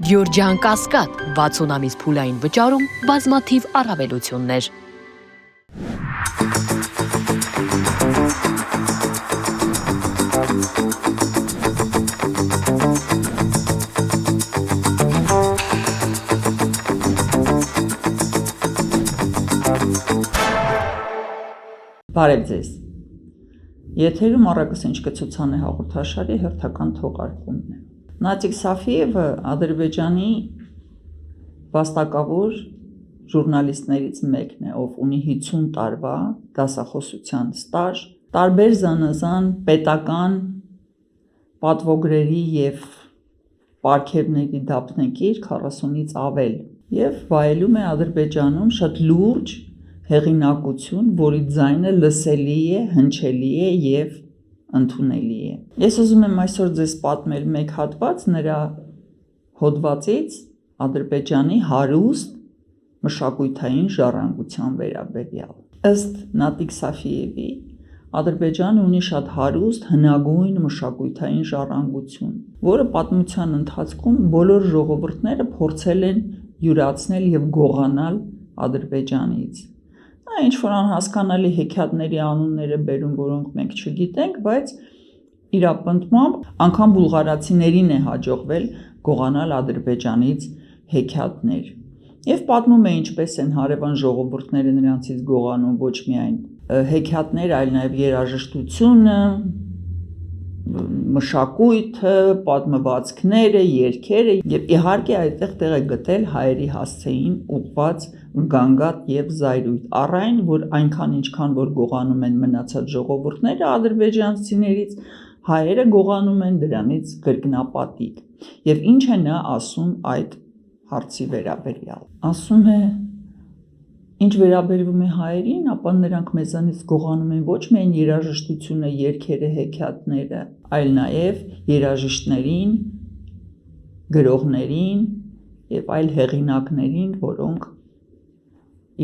Գյորջյան Կասկադ 60 ամիս փուլային վճարում բազմաթիվ առավելություններ։ Բարև ձեզ։ Եթերում առակս ինչ կցուցանե հաղորդաշարի հերթական թողարկումն է։ Նատիկ Սաֆիևը Ադրբեջանի վաստակավոր ժուրնալիստներից մեկն է, ով ունի 50 տարվա դասախոսության ստաժ, տարբեր զանազան պետական պատվոգրերի եւ պարգևների դափնեկիր 40-ից ավել եւ վայելում է Ադրբեջանում շատ լուրջ հեղինակություն, որի ձայնը լսելի է, հնչելի է եւ ընդունելի է։ Ես ուզում եմ այսօր ձեզ պատմել մեկ հատված նրա հոդվածից Ադրբեջանի հարուստ մշակութային ժառանգության վերաբերյալ։ Ըստ Նատիկ Սաֆիևի, Ադրբեջանը ունի շատ հարուստ հնագույն մշակութային ժառանգություն, որը պատմության ընթացքում բոլոր ժողովուրդները փորձել են յուրացնել եւ գողանալ Ադրբեջանից։ Ինչ-որ անհասկանալի հեքիաթների անունները բերում, որոնք մենք չգիտենք, բայց իրապնդմամբ անգամ բուլղարացիներին է հաջողվել գողանալ Ադրբեջանից հեքիաթներ։ Եվ պատմում է ինչպես են հարևան ժողովուրդները նրանցից գողանում ոչ միայն հեքիաթներ, այլ նաև երաժշտությունը, մշակույթը, պատմվածքները, երգերը եւ իհարկե այդտեղ տեղ է գտել հայերի հասցեին ուղված գանգատ եւ զայրույթ, առայն որ այնքան ինչքան որ գողանում են մնացած ժողովուրդները ադրբեջանցիներից, հայերը գողանում են դրանից կրկնապատիկ։ Եվ ինչ է նա ասում այդ հարցի վերաբերյալ։ Ասում է, ինչ վերաբերվում է հայերին, ապա նրանք մեզանից գողանում են ոչ միայն երաժշտությունը, երգերը, հեքիաթները, այլ նաև երաժիշտներին, գրողներին եւ այլ հեղինակներին, որոնք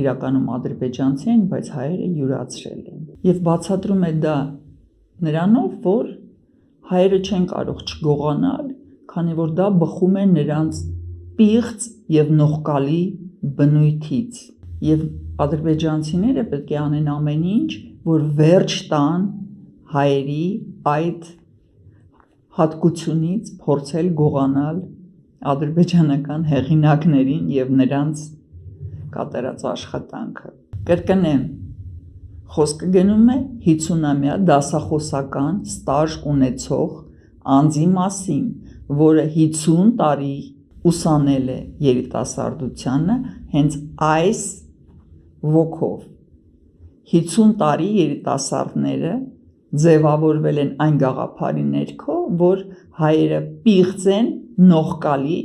իրականում ադրբեջանցի են, բայց հայերը յուրացրել են։ Եվ բացատրում է դա նրանով, որ հայերը չեն կարող չգողանալ, քանի որ դա բխում է նրանց պիղծ եւ նողկալի բնույթից։ Եվ ադրբեջանցիները պետք է անեն ամեն ինչ, որ վերջ տան հայերի այդ հատկությունից փորձել գողանալ ադրբեջանական հեղինակներին եւ նրանց կատարած աշխատանքը։ Կրկնեմ, խոսքը գնում է 50-ամյա դասախոսական ստաժ ունեցող անձի մասին, որը 50 տարի ուսանել է երիտասարդությանը հենց այս ոգով։ 50 տարի երիտասարդները ձևավորվել են այն գաղափարի ներքո, որ հայերը պիղծ են, նողկալի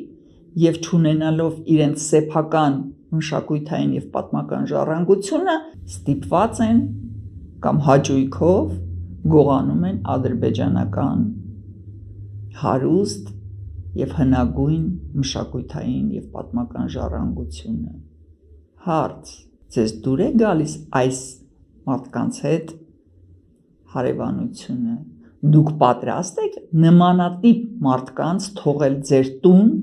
եւ չունենալով իրենց սեփական մշակութային եւ պատմական ժառանգությունը ստիպված են կամ հաճույքով գողանում են ադրբեջանական հարուստ եւ հնագույն մշակութային եւ պատմական ժառանգությունը։ Հարց. ձեզ դուր է գալիս այս մարդկանց հետ հարևանությունը։ Դուք պատրաստ եք նմանատիպ մարդկանց թողել ձեր տուն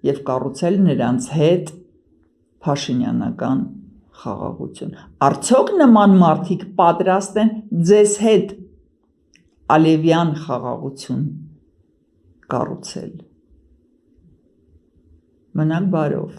եւ կառուցել նրանց հետ փաշինյանական խաղաղություն։ Արդյոք նման մարդիկ պատրաստ են ձեզ հետ ալևյան խաղաղություն կառուցել։ Մնաք բարով։